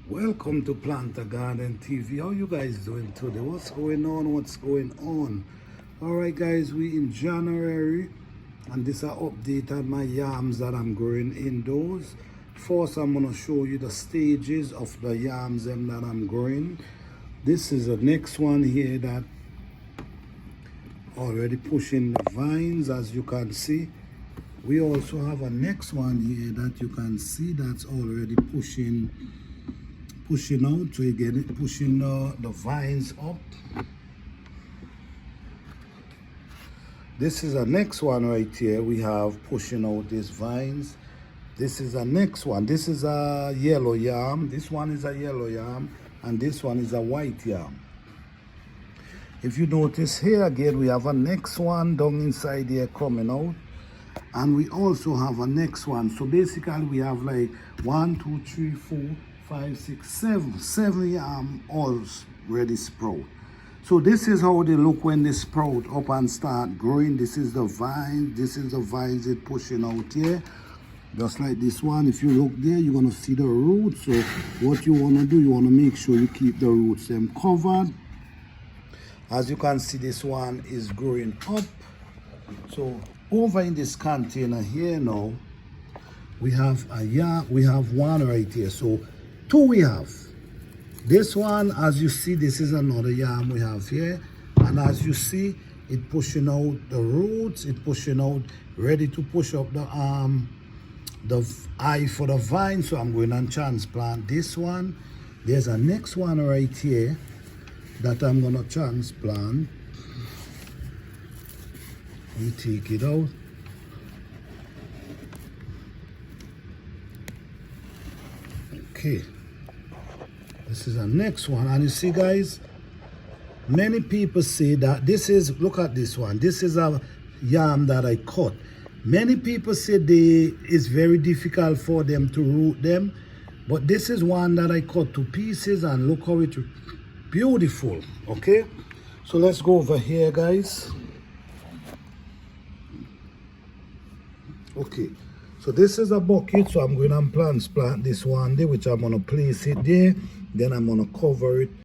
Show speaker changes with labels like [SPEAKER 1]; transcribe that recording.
[SPEAKER 1] Welcome to Plant a Garden TV. How you guys doing today? What's going on? Alright guys, we in January and this is an update on my yams that I'm growing indoors. First I'm going to show you the stages of the yams that I'm growing. This is the next one here that already pushing the vines, as you can see. We also have a next one here that you can see that's already pushing out, so you get it pushing the vines up. This is the next one right here. We have pushing out these vines. This is the next one. This is a yellow yam. This one is a yellow yam and this one is a white yam. If you notice here again, we have a next one down inside here coming out, and we also have a next one. So basically we have like 1 2 3 4 5 6 7 yam all ready sprout. So this is how they look when they sprout up and start growing. This is the vines. This is the vines it pushing out here, just like this one. If you look there, you're gonna see the roots. So what you want to do, you want to make sure you keep the roots them covered. As you can see, this one is growing up. So over in this container here now, we have one right here. So two we have. This one, as you see, this is another yam we have here, and as you see, it pushing out the roots, it pushing out, ready to push up the eye for the vine. So I'm going and transplant this one. There's a next one right here that I'm gonna transplant. We take it out. Okay, this is the next one, and you see guys, many people say that this is, look at this one, this is a yam that I cut. Many people say it's very difficult for them to root them, but this is one that I cut to pieces, and look how it's beautiful. Okay, so let's go over here guys. Okay, so this is a bucket, so I'm going to plant this one there, which I'm going to place it there, then I'm going to cover it